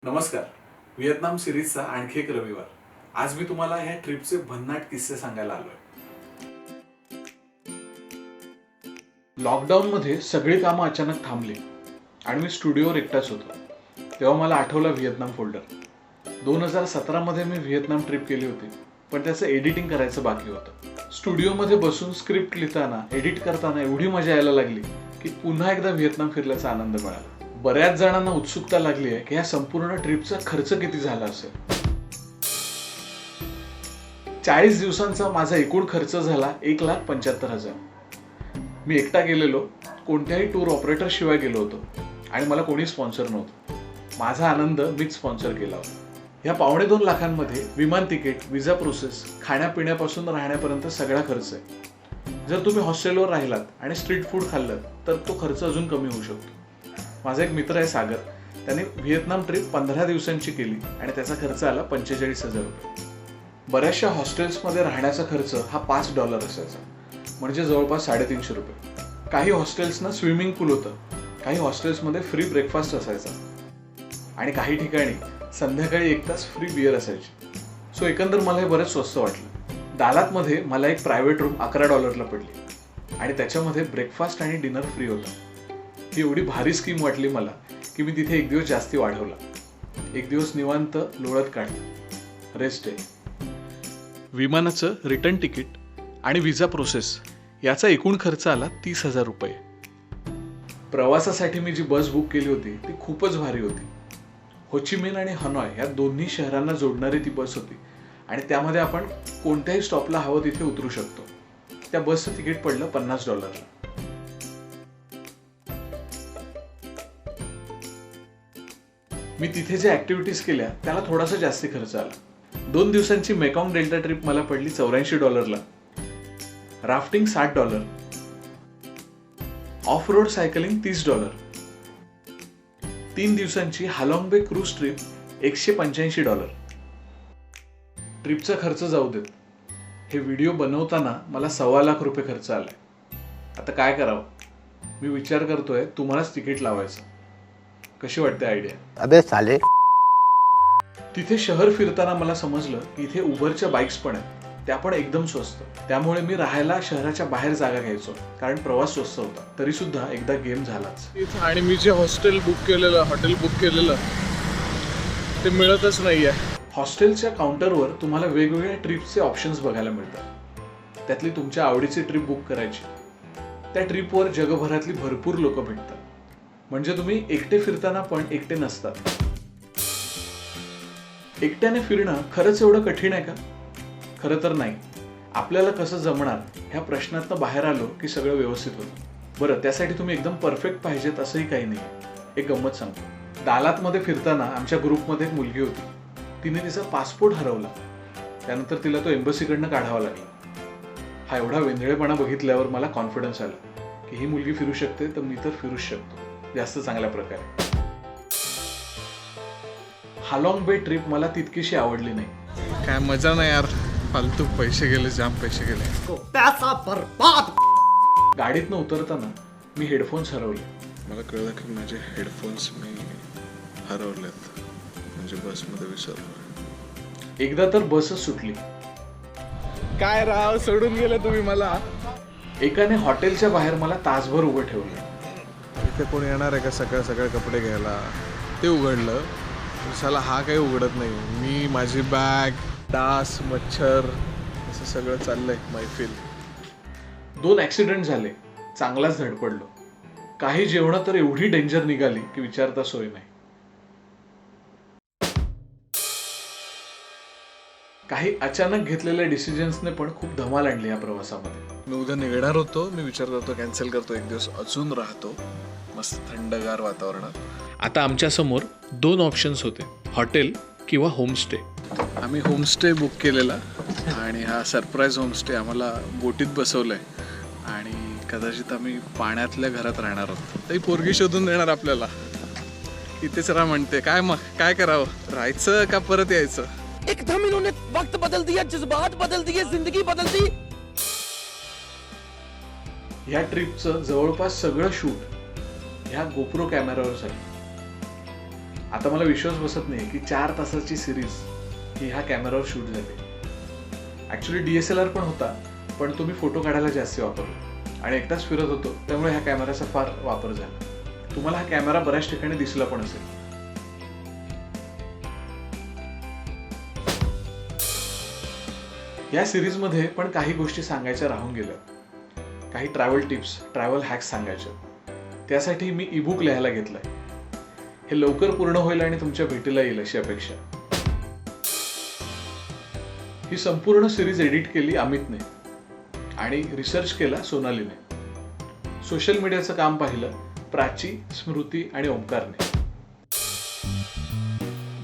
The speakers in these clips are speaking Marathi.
नमस्कार. व्हिएतनाम सिरीजचा आणखी एक रविवार. आज मी तुम्हाला ह्या ट्रिपचे भन्नाट किस्से सांगायला आलोय. लॉकडाऊनमध्ये सगळी कामं अचानक थांबली आणि मी स्टुडिओवर एकटाच होतो. तेव्हा मला आठवला व्हिएतनाम फोल्डर. 2017 मध्ये मी व्हिएतनाम ट्रिप केली होती, पण त्याचं एडिटिंग करायचं बाकी होतं. स्टुडिओमध्ये बसून स्क्रिप्ट लिहिताना, एडिट करताना एवढी मजा यायला लागली की पुन्हा एकदा व्हिएतनाम फिरल्याचा आनंद मिळाला. बऱ्याच जणांना उत्सुकता लागली आहे की ह्या संपूर्ण ट्रिपचा खर्च किती झाला असेल. 40 दिवसांचा माझा एकूण खर्च झाला 1,75,000. मी एकटा गेलेलो, कोणत्याही टूर ऑपरेटर शिवाय गेलो होतो आणि मला कोणी स्पॉन्सर नव्हतं. माझा आनंद मीच स्पॉन्सर केला होता. ह्या 2.25 लाखांमध्ये विमान तिकीट, विजा प्रोसेस, खाण्यापिण्यापासून राहण्यापर्यंत सगळा खर्च आहे. जर तुम्ही हॉस्टेलवर राहिलात आणि स्ट्रीट फूड खाल्लं तर तो खर्च अजून कमी होऊ शकतो. माझा एक मित्र आहे सागर, त्याने व्हिएतनाम ट्रिप 15 दिवसांची केली आणि त्याचा खर्च आला 45,000 रुपये. बऱ्याचशा हॉस्टेल्समध्ये राहण्याचा खर्च हा $5 असायचा, म्हणजे जवळपास 350 रुपये. काही हॉस्टेल्सना स्विमिंग पूल होतं, काही हॉस्टेल्समध्ये फ्री ब्रेकफास्ट असायचा आणि काही ठिकाणी संध्याकाळी 1 तास फ्री बिअर असायची. सो एकंदर मला हे बरेच स्वस्त वाटलं. दालातमध्ये मला एक प्रायव्हेट रूम $11 पडली आणि त्याच्यामध्ये ब्रेकफास्ट आणि डिनर फ्री होता. ही एवढी भारी स्कीम वाटली मला की मी तिथे 1 दिवस जास्ती वाढवला. 1 दिवस निवांत लोळत काढला. Rest day. विमानाचं रिटर्न तिकीट आणि विजा प्रोसेस याचा एकूण खर्च आला 30,000 रुपये. प्रवासासाठी मी जी बस बुक केली होती ती खूपच भारी होती. हो ची मिन आणि हनॉय या दोन्ही शहरांना जोडणारी ती बस होती आणि त्यामध्ये आपण कोणत्याही स्टॉपला हवं तिथे उतरू शकतो. त्या बसचं तिकीट पडलं $50. मी तिथे जे ऍक्टिव्हिटीज केल्या त्याला थोडासा जास्ती खर्च आला. 2 दिवसांची मेकॉंग डेल्टा ट्रिप मला पडली $84. राफ्टिंग $60, ऑफ रोड सायकलिंग $30, 3 दिवसांची हालॉंग बे क्रूज ट्रिप $185. ट्रिपचा खर्च जाऊ देत, हे व्हिडिओ बनवताना मला $1.25 लाख खर्च आलाय. आता काय करावं, मी विचार करतोय तुम्हालाच तिकीट लावायचं. कशी वाटते आयडिया? अबे साले. तिथे शहर फिरताना मला समजलं की इथे उबरच्या बाईक्स पण आहेत, त्या पण एकदम स्वस्त. त्यामुळे मी राहायला शहराच्या बाहेर जागा घ्यायचो, कारण प्रवास स्वस्त होता. तरी सुद्धा एकदा गेम झालाच. आणि मी जे हॉटेल बुक केलेलं ते मिळतच नाहीये. हॉस्टेलच्या काउंटरवर तुम्हाला वेगवेगळ्या ट्रिपचे ऑप्शन्स बघायला मिळतात. त्यातली तुमच्या आवडीची ट्रिप बुक करायची. त्या ट्रिपवर जगभरातली भरपूर लोक भेटतात, म्हणजे तुम्ही एकटे फिरताना पण एकटे नसतात. एकट्याने फिरणं खरंच एवढं कठीण आहे का? खरं तर नाही. आपल्याला कसं जमणार ह्या प्रश्नातनं बाहेर आलो की सगळं व्यवस्थित होतं. बरं, त्यासाठी तुम्ही एकदम परफेक्ट पाहिजेत असंही काही नाही. एक गंमत सांगतो. दालातमध्ये फिरताना आमच्या ग्रुपमध्ये एक मुलगी होती. तिने तिचा पासपोर्ट हरवला. त्यानंतर तिला तो एम्बसीकडनं काढावा लागला. हा एवढा वेंधळेपणा बघितल्यावर मला कॉन्फिडन्स आला की ही मुलगी फिरू शकते तर मी तर फिरूच शकतो, जास्त चांगल्या प्रकारे. हालॉंग बे ट्रिप मला तितकीशी आवडली नाही. काय मजा नाही यार, फालतू पैसे गेले, जाम पैसे गेले. पैसा बर्बाद. गाडीतनं उतरताना मी हेडफोन्स हरवले. मला कळलं की माझे हेडफोन्स मी हरवलेत, म्हणजे बसमध्ये विसरलो. एकदा तर बसच सुटली. काय राव, सोडून गेले तुम्ही मला. एकाने हॉटेलच्या बाहेर मला तासभर उभं ठेवलं. इथे कोणी येणार आहे का सकाळ सकाळ कपडे घ्यायला? ते उघडलं, साला हा काही उघडत नाही. मी, माझी बॅग, डास, मच्छर, असं सगळं चाललंय मैफिल. 2 ऍक्सिडेंट झाले. चांगलाच धडपडलो. काही जेवणं तर एवढी डेंजर निघाली की विचारता सोय नाही. काही अचानक घेतलेल्या डिसिजन्सने पण खूप धमाल आणली या प्रवासामध्ये. मी उद्या निघणार होतो. मी विचार करतो कॅन्सल करतो, 1 दिवस अजून राहतो मस्त थंडगार वातावरणात. आता आमच्या समोर 2 ऑप्शन्स होते, हॉटेल किंवा होमस्टे. आम्ही होमस्टे बुक केलेला आणि हा सरप्राईज होमस्टे आम्हाला बोटीत बसवलंय आणि कदाचित आम्ही पाण्यातल्या घरात राहणार आहोत. ती पोरगी शोधून देणार आपल्याला. इथेच राहा म्हणते. काय मग काय करावं, राहायचं का परत यायचं? एकदम इन्होंने वक्त बदल दिया, जज्बात बदल दिए, जिंदगी बदल दी. ह्या ट्रिपचं जवळपास सगळं शूट ह्या गोप्रो कॅमेरावर झालं. आता मला विश्वास बसत नाही की 4 तासाची सिरीज ही ह्या कॅमेरावर शूट झाली. ॲक्च्युली DSLR पण होता, पण तो मी फोटो काढायला जास्त वापरलो आणि एकटाच फिरत होतो, त्यामुळे ह्या कॅमेराचा फार वापर झाला. तुम्हाला हा कॅमेरा बऱ्याच ठिकाणी दिसला पण असेल. या सिरीजमध्ये पण काही गोष्टी सांगायच्या राहून गेल्या. काही ट्रॅव्हल टिप्स, ट्रॅव्हल हॅक्स सांगायचे. त्यासाठी मी ईबुक लिहायला घेतलंय. हे लवकर पूर्ण होईल आणि तुमच्या भेटीला येईल अशी अपेक्षा. ही संपूर्ण सिरीज एडिट केली अमितने आणि रिसर्च केला सोनालीने. सोशल मीडियाचं काम पाहिलं प्राची, स्मृती आणि ओंकारने.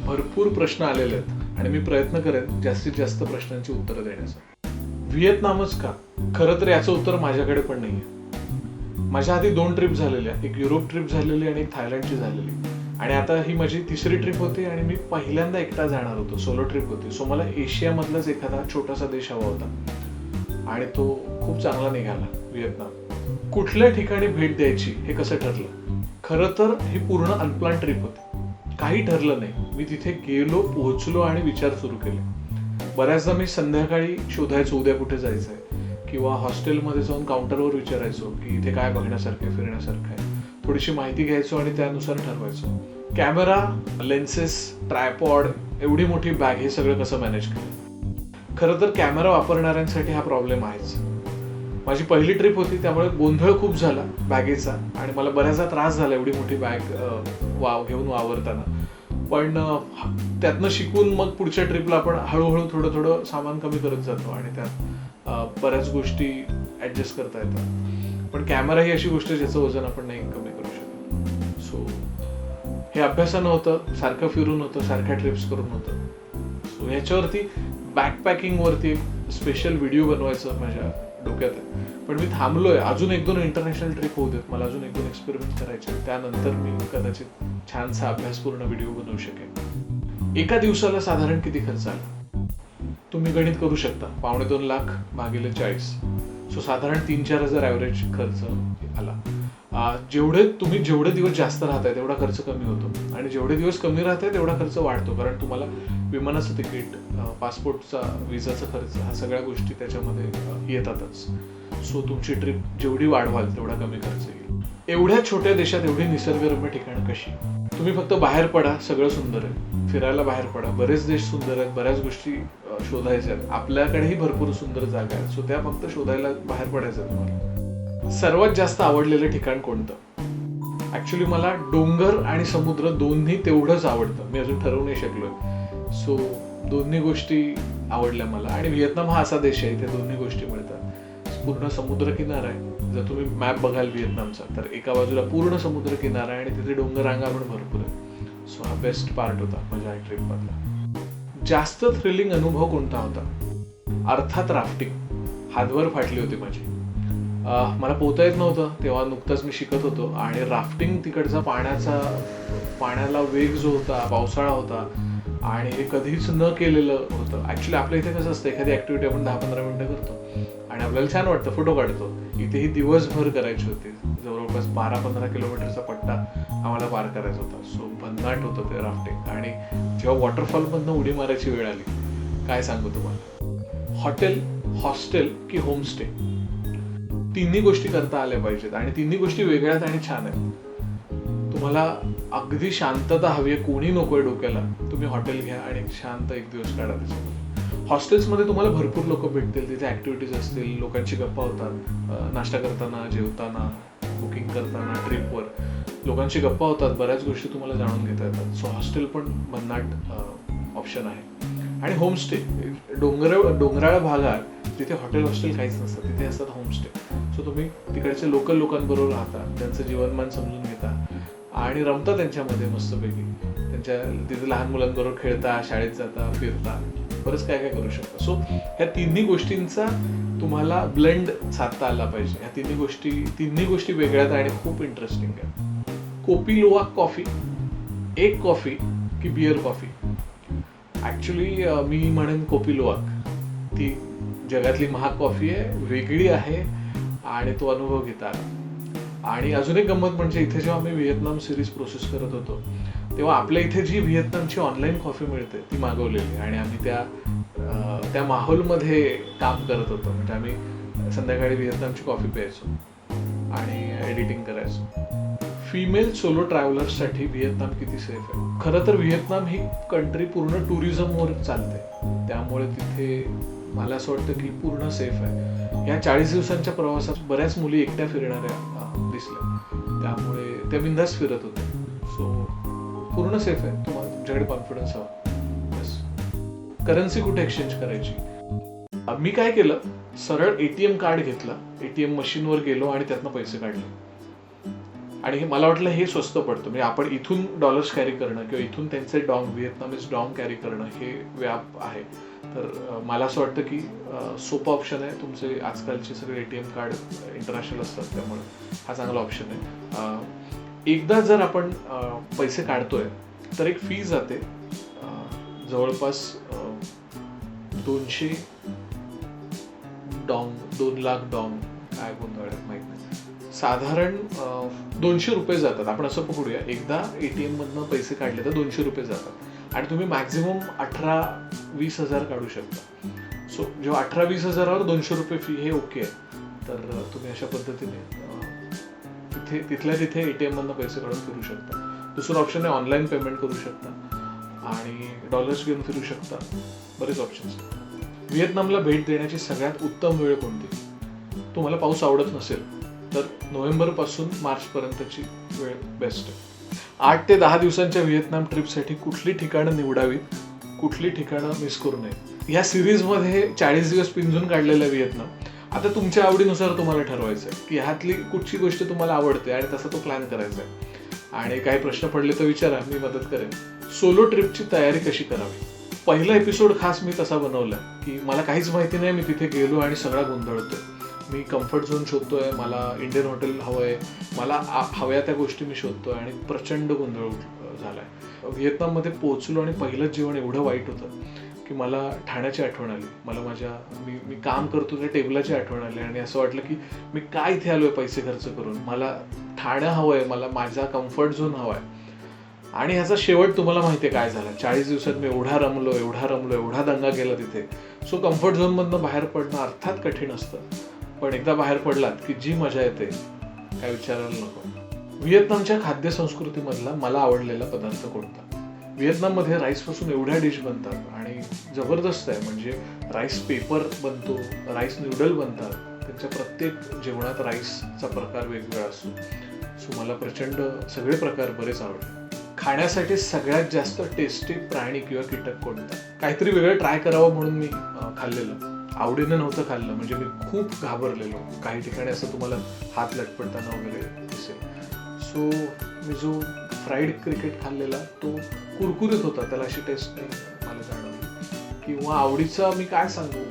भरपूर प्रश्न आलेले आहेत आणि मी प्रयत्न करेन जास्तीत जास्त प्रश्नांची उत्तरं देण्याचा. व्हिएतनामच का? खरं तर याचं उत्तर माझ्याकडे पण नाहीये. माझ्या आधी 2 ट्रिप झालेल्या, एक युरोप ट्रिप झालेली आणि एक थायलंडची झालेली, आणि आता ही माझी 3री ट्रिप होती आणि मी पहिल्यांदा एकटा जाणार होतो. सोलो ट्रिप होती. सो मला एशियामधलाच एखादा छोटासा देश हवा होता आणि तो खूप चांगला निघाला, व्हिएतनाम. कुठल्या ठिकाणी भेट द्यायची हे कसं ठरलं? खरं तर ही पूर्ण अनप्लॅन ट्रिप होती. काही ठरलं नाही. मी तिथे गेलो, पोहोचलो आणि विचार सुरू केले. बऱ्याचदा मी संध्याकाळी शोधायचो उद्या कुठे जायचंय, किंवा हॉस्टेलमध्ये जाऊन काउंटरवर विचारायचो की इथे काय बघण्यासारखं आहे, फिरण्यासारखं आहे. थोडीशी माहिती घ्यायचो आणि त्यानुसार ठरवायचो. कॅमेरा, लेन्सेस, ट्रायपॉड, एवढी मोठी बॅग, हे सगळं कसं मॅनेज केलं? खरं तर कॅमेरा वापरणाऱ्यांसाठी हा प्रॉब्लेम आहेच. माझी पहिली ट्रिप होती, त्यामुळे गोंधळ खूप झाला बॅगेचा आणि मला बऱ्याचदा त्रास झाला एवढी मोठी बॅग घेऊन वावरताना. पण त्यातनं शिकून मग पुढच्या ट्रिपला आपण हळूहळू थोडं थोडं सामान कमी करत जातो आणि त्यात बऱ्याच गोष्टी ॲडजस्ट करता येतात. पण कॅमेरा ही अशी गोष्ट ज्याचं वजन आपण नाही कमी करू शकत. सो हे अभ्यासानं होतं, सारखं फिरून होतं, सारख्या ट्रिप्स करून होतं. सो ह्याच्यावरती बॅकपॅकिंगवरती एक स्पेशल व्हिडिओ बनवायचं माझ्या डोक्यात आहे. पण मी थांबलोय. अजून 1-2 इंटरनॅशनल ट्रिप होऊ देत मला, अजून 1-2 एक्सपेरिमेंट करायचे. त्यानंतर मी कदाचित छानसा अभ्यासपूर्ण व्हिडिओ बनवू शकेन. एका दिवसाला साधारण किती खर्च आला? तुम्ही गणित करू शकता. 2.25 लाख भागिले 40. सो साधारण 3-4 हजार ॲव्हरेज खर्च आला. जेवढे दिवस जास्त राहताय तेवढा खर्च कमी होतो आणि जेवढे दिवस कमी राहताय तेवढा खर्च वाढतो. कारण तुम्हाला विमानाचं तिकीट, पासपोर्टचा, विजाचा खर्च, ह्या सगळ्या गोष्टी त्याच्यामध्ये येतातच. सो तुमची ट्रिप जेवढी वाढवाल तेवढा कमी खर्च येईल. एवढ्या छोट्या देशात एवढी निसर्गरम्य ठिकाणं कशी? तुम्ही फक्त बाहेर पडा, सगळं सुंदर आहे. फिरायला बाहेर पडा, बरेच देश सुंदर आहेत, बऱ्याच गोष्टी शोधायच्या आहेत. आपल्याकडेही भरपूर सुंदर जागा आहेत. सो त्या फक्त शोधायला बाहेर पडायचं तुम्हाला. सर्वात जास्त आवडलेलं ठिकाण कोणतं? ॲक्च्युली मला डोंगर आणि समुद्र दोन्ही तेवढंच आवडतं. मी अजून ठरवू नाही शकलोय. सो दोन्ही गोष्टी आवडल्या मला. आणि व्हिएतनाम हा असा देश आहे इथे दोन्ही गोष्टी मिळतात. पूर्ण समुद्र किनारा आहे. जर तुम्ही मॅप बघाल व्हिएतनामचा तर एका बाजूला पूर्ण समुद्र किनारा आहे आणि तिथे डोंगररांगा पण भरपूर आहे. सो हा बेस्ट पार्ट होता माझ्या ट्रिपमधला. जास्त थ्रिलिंग अनुभव कोणता होता? अर्थात राफ्टिंग. हातभर फाटली होती माझी. मला पोहता येत नव्हतं तेव्हा, नुकताच मी शिकत होतो आणि राफ्टिंग तिकडचा पाण्याला वेग जो होता, पावसाळा होता आणि हे कधीच न केलेलं होतं. ॲक्च्युली आपल्या इथे कसं असतं, एखादी ॲक्टिव्हिटी आपण 10-15 मिनिटं करतो आणि आपल्याला छान वाटतं, फोटो काढतो. इथे ही दिवसभर करायची होती. जवळपास 12-15 किलोमीटरचा पट्टा आम्हाला पार करायचा होता. सो भन्नाट होतं ते राफ्टिंग. आणि जेव्हा वॉटरफॉलमधनं उडी मारायची वेळ आली, काय सांगू तुम्हाला. हॉटेल, हॉस्टेल की होमस्टे, तिन्ही गोष्टी करता आल्या पाहिजेत आणि तिन्ही गोष्टी वेगळ्या आहेत आणि छान आहेत. तुम्हाला अगदी शांतता हवी आहे, कोणी नकोय डोक्याला, तुम्ही हॉटेल घ्या आणि शांत एक दिवस काढा त्याच्यामध्ये. हॉस्टेल्समध्ये तुम्हाला भरपूर लोक भेटतील, तिथे ॲक्टिव्हिटीज असतील, लोकांची गप्पा होतात, नाश्ता करताना, जेवताना, बुकिंग करताना, ट्रिपवर लोकांची गप्पा होतात, बऱ्याच गोष्टी तुम्हाला जाणून घेता येतात. सो हॉस्टेल पण भन्नाट ऑप्शन आहे. आणि होमस्टे, डोंगराळ भागात जिथे हॉटेल हॉस्टेल काहीच नसतं तिथे असतात होमस्टे. सो तुम्ही तिकडच्या लोकल लोकांबरोबर राहता, त्यांचं जीवनमान समजून घेता आणि रमता त्यांच्यामध्ये मस्तपैकी. तिथे लहान मुलांबरोबर खेळता, शाळेत जाता, फिरता, बरंच काय काय करू शकता. सो ह्या तिन्ही गोष्टींचा तुम्हाला ब्लेंड साधता आला पाहिजे. ह्या तिन्ही गोष्टी वेगळ्या आहेत आणि खूप इंटरेस्टिंग आहेत. कोपी लुवाक कॉफी, एक कॉफी की बिअर कॉफी? ॲक्च्युली मी म्हणेन कोपी लुवाक. ती जगातली महाग कॉफी आहे, वेगळी आहे आणि तो अनुभव घेता आला. आणि अजून एक गंमत म्हणजे इथे जेव्हा आम्ही व्हिएतनाम सिरीज प्रोसेस करत होतो तेव्हा आपल्या इथे जी व्हिएतनामची ऑनलाईन कॉफी मिळते ती मागवलेली आणि आम्ही त्या माहोलमध्ये काम करत होतो. म्हणजे आम्ही संध्याकाळी व्हिएतनामची कॉफी प्यायचो आणि एडिटिंग करायचो. फिमेल सोलो ट्रॅव्हलर्ससाठी व्हिएतनाम किती सेफ आहे? खरं तर व्हिएतनाम ही कंट्री पूर्ण टुरिझमवर चालते, त्यामुळे तिथे मला असं वाटतं की पूर्ण सेफ आहे. या 40 दिवसांच्या प्रवासात बऱ्याच मुली एकट्या फिरणाऱ्या दिसल्या, त्यामुळे त्या बिंदास फिरत होत्या. सो पूर्ण सेफ आहे. तुम्हाला तुमच्याकडे कॉन्फिडन्स हवा. बस. करन्सी कुठे एक्सचेंज करायची? मी काय केलं, सरळ ATM कार्ड घेतलं, ATM मशीनवर गेलो आणि त्यातनं पैसे काढले. आणि मला वाटलं हे स्वस्त पडतं, म्हणजे आपण इथून डॉलर्स कॅरी करणं किंवा इथून त्यांचे डॉंग, व्हिएतनामीज डॉंग कॅरी करणं हे व्याप आहे. तर मला असं वाटतं की सोपा ऑप्शन आहे. तुमचे आजकालचे सगळे ATM कार्ड इंटरनॅशनल असतात, त्यामुळे हा चांगला ऑप्शन आहे. एकदा जर आपण पैसे काढतोय तर एक फी जाते जवळपास 200 डॉंग, 2 लाख डॉंग, काय गोंधळ माहित नाही, साधारण 200 रुपये जातात. आपण असं पकडूया, एकदा ATM मधनं पैसे काढले तर 200 रुपये जातात आणि तुम्ही मॅक्झिमम 18-20 हजार काढू शकता. सो जेव्हा 18-20 हजारावर 200 रुपये फी हे ओके आहे. तर तुम्ही अशा पद्धतीने तिथल्या तिथे ATM मधनं पैसे काढून फिरू शकता. दुसरं ऑप्शन आहे ऑनलाईन पेमेंट करू शकता आणि डॉलर्स घेऊन फिरू शकता. बरेच ऑप्शन्स. व्हिएतनामला भेट देण्याची सगळ्यात उत्तम वेळ कोणती? तुम्हाला पाऊस आवडत नसेल तर नोव्हेंबर पासून मार्च पर्यंतची वेळ बेस्ट आहे. 8 ते 10 दिवसांच्या व्हिएतनाम ट्रिपसाठी कुठली ठिकाणं निवडावीत, कुठली ठिकाणं मिस करू नये? या सिरीजमध्ये 40 दिवस पिंजून काढलेलं व्हिएतनाम. आता तुमच्या आवडीनुसार तुम्हाला ठरवायचं आहे की ह्यातली कुठची गोष्ट तुम्हाला आवडते आणि तसा तो प्लॅन करायचा आहे. आणि काही प्रश्न पडले तर विचारा, मी मदत करेन. सोलो ट्रिपची तयारी कशी करावी? पहिला एपिसोड खास मी तसा बनवला की मला काहीच माहिती नाही, मी तिथे गेलो आणि सगळा गोंधळतोय. मी कम्फर्ट झोन शोधतोय, मला इंडियन हॉटेल हवंय, मला हव्या त्या गोष्टी मी शोधतोय आणि प्रचंड गोंधळ झालाय. व्हिएतनाममध्ये पोहोचलो आणि पहिलंच जेवण एवढं वाईट होतं की मला ठाण्याची आठवण आली. मला मी काम करतो त्या टेबलाची आठवण आली आणि असं वाटलं की मी काय इथे आलोय पैसे खर्च करून. मला ठाणं हवंय, मला माझा कम्फर्ट झोन हवाय. आणि ह्याचा शेवट तुम्हाला माहितीये काय झाला. 40 दिवसात मी एवढा रमलो, एवढा दंगा केला तिथे. सो कम्फर्ट झोन मधनं बाहेर पडणं अर्थात कठीण असतं, पण एकदा बाहेर पडलात की जी मजा येते काय विचारायला नको. व्हिएतनामच्या खाद्य संस्कृतीमधला मला आवडलेला पदार्थ कोणता? व्हिएतनाममध्ये राईसपासून एवढ्या डिश बनतात आणि जबरदस्त आहे. म्हणजे राईस पेपर बनतो, राईस न्यूडल बनतात. त्यांच्या प्रत्येक जेवणात राईसचा प्रकार वेगवेगळा असतो. सो मला प्रचंड सगळे प्रकार बरेच आवडले. खाण्यासाठी सगळ्यात जास्त टेस्टी प्राणी किंवा कीटक कोणता? काहीतरी वेगळं ट्राय करावं म्हणून मी खाल्लेलं. आवडीनं नव्हतं खाल्लं, म्हणजे मी खूप घाबरलेलो. काही ठिकाणी असं तुम्हाला हात लटपटताना वगैरे दिसेल. सो मी जो फ्राईड क्रिकेट खाल्लेला तो कुरकुरीत होता, त्याला अशी टेस्ट नाही मला जाणवली. किंवा आवडीचा मी काय सांगू,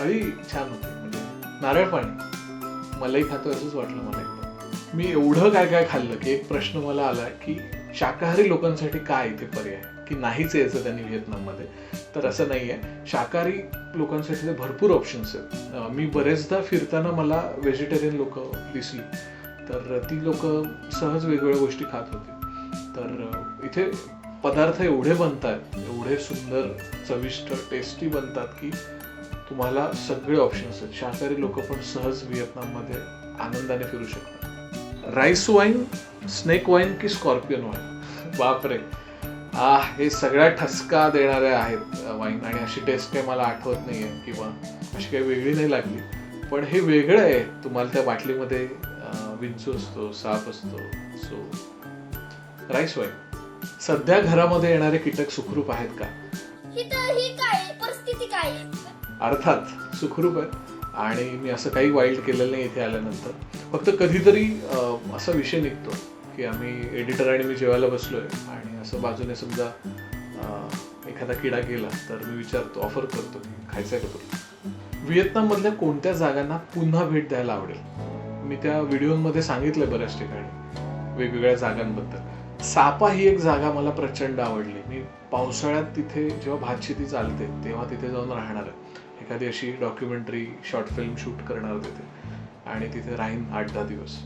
अळी छान होती, म्हणजे नारळ पाणी मलाही खातो असंच वाटलं मला एकदम. मी एवढं काय काय खाल्लं की एक प्रश्न मला आला की शाकाहारी लोकांसाठी काय इथे पर्याय, की नाहीच यायचं त्यांनी व्हिएतनाममध्ये. तर असं नाही आहे. शाकाहारी लोकांसाठी भरपूर ऑप्शन्स आहेत. मी बरेचदा फिरताना मला व्हेजिटेरियन लोक दिसली, तर ती लोक सहज वेगवेगळ्या गोष्टी खात होती. तर इथे पदार्थ एवढे बनतात, एवढे सुंदर, चविष्ट, टेस्टी बनतात की तुम्हाला सगळे ऑप्शन्स आहेत. शाकाहारी लोक पण सहज व्हिएतनाममध्ये आनंदाने फिरू शकतात. राईस वाईन, स्नेक वाईन की स्कॉर्पियन वाईन? बापरे, हे सगळ्या ठसका देणाऱ्या आहेत वाईन आणि अशी टेस्ट काही मला आठवत नाहीये किंवा अशी काही वेगळी नाही लागली. पण हे वेगळं आहे. तुम्हाला त्या बाटलीमध्ये विंचू असतो, साप असतो. So rice wine. सध्या घरामध्ये येणारे कीटक सुखरूप आहेत का? ही काय परिस्थिती काय? अर्थात सुखरूप आहेत. आणि मी असं काही वाईल्ड केलेलं नाही इथे आल्यानंतर. फक्त कधीतरी असा विषय निघतो की आम्ही एडिटर आणि मी जेवायला बसलोय आणि असं बाजूने समजा एखादा किडा गेला तर मी विचारतो, ऑफर करतो की खायचंय का तुला? व्हिएतनाममधल्या कोणत्या जागांना पुन्हा भेट द्यायला आवडेल? मी त्या व्हिडिओमध्ये सांगितलंय बऱ्याच ठिकाणी वेगवेगळ्या जागांबद्दल. सापा ही एक जागा मला प्रचंड आवडली. मी पावसाळ्यात तिथे जेव्हा भातशेती चालते तेव्हा तिथे जाऊन राहणार आहे. एखादी अशी डॉक्युमेंटरी शॉर्ट फिल्म शूट करणार तिथे आणि तिथे राहीन 8-10 दिवस.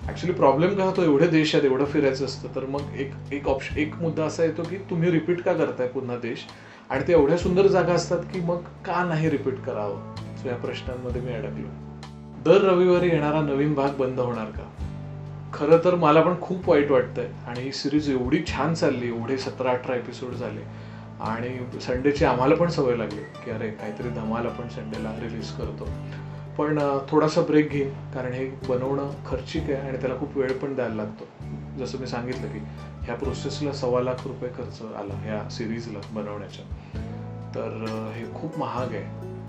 ॲक्च्युली प्रॉब्लेम काय होतो, एवढे देश आहेत, एवढं फिरायचं असतं, तर मग एक मुद्दा असा येतो की तुम्ही रिपीट का करताय पुन्हा देश, आणि ते एवढ्या सुंदर जागा असतात की मग का नाही रिपीट करावं. सो या प्रश्नांमध्ये मी अडकलो. दर रविवारी येणारा नवीन भाग बंद होणार का? खरं तर मला पण खूप वाईट वाटतंय, आणि ही सिरीज एवढी छान चालली, एवढे 17-18 एपिसोड झाले, आणि संडेची आम्हाला पण सवय लागली की अरे काहीतरी धमाल आपण संडेला रिलीज करतो. पण थोडासा ब्रेक घेईन, कारण हे बनवणं खर्चिक आहे आणि त्याला खूप वेळ पण द्यायला लागतो. जसं मी सांगितलं की ह्या प्रोसेसला 1.25 लाख रुपये खर्च आला ह्या सिरीजला बनवण्याच्या, तर हे खूप महाग आहे.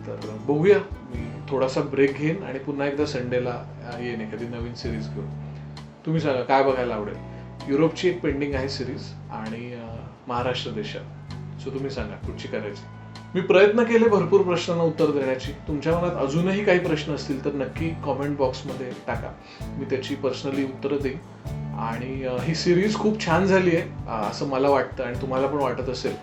तर बघूया, मी थोडासा ब्रेक घेईन आणि पुन्हा एकदा संडेला येईन एखादी नवीन सिरीज घेऊन. तुम्ही सांगा काय बघायला आवडेल. युरोपची एक पेंडिंग आहे सिरीज, आणि महाराष्ट्र देशात. सो तुम्ही सांगा कुठची करायची. मी प्रयत्न केले भरपूर प्रश्नांना उत्तर देण्याची. तुमच्या मनात अजूनही काही प्रश्न असतील तर नक्की कॉमेंट बॉक्समध्ये टाका, मी त्याची पर्सनली उत्तरं देईन. आणि ही सिरीज खूप छान झाली आहे असं मला वाटतं, आणि तुम्हाला पण वाटत असेल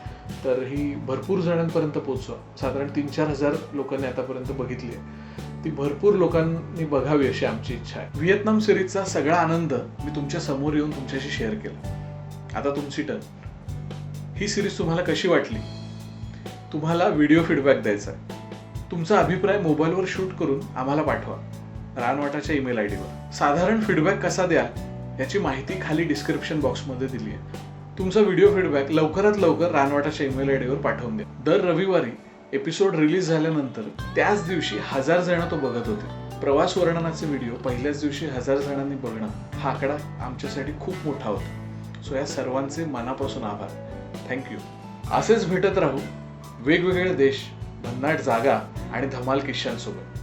तर ही भरपूर जणांपर्यंत पोचवा. साधारण 3-4 हजार लोकांनी आतापर्यंत बघितली आहे. ती भरपूर लोकांनी बघावी अशी आमची इच्छा आहे. व्हिएतनाम सिरीजचा सगळा आनंद मी तुमच्या समोर येऊन तुमच्याशी शेअर केला. आता तुमची टर्न. ही सिरीज तुम्हाला कशी वाटली? तुम्हाला व्हिडिओ फीडबॅक द्यायचा आहे. तुमचा अभिप्राय मोबाईलवर शूट करून आम्हाला पाठवा रानवाटाच्या ईमेल आयडीवर. साधारण फीडबॅक कसा द्या याची माहिती खाली डिस्क्रिप्शन बॉक्समध्ये दिली आहे. तुमचा व्हिडिओ फीडबॅक लवकरात लवकर रानवाटाच्या ईमेल आयडीवर पाठवून द्या. दर रविवारी एपिसोड रिलीज झाल्यानंतर त्याच दिवशी 1000 जण तो बघत होते. प्रवास वर्णनाचे व्हिडिओ पहिल्याच दिवशी 1000 जणांनी बघणं हा आकडा आमच्यासाठी खूप मोठा होता. सो या सर्वांचे मनापासून आभार. थँक्यू. असेच भेटत राहू वेगवेगळे देश, भन्नाट जागा आणि धमाल किस्सांसोबत.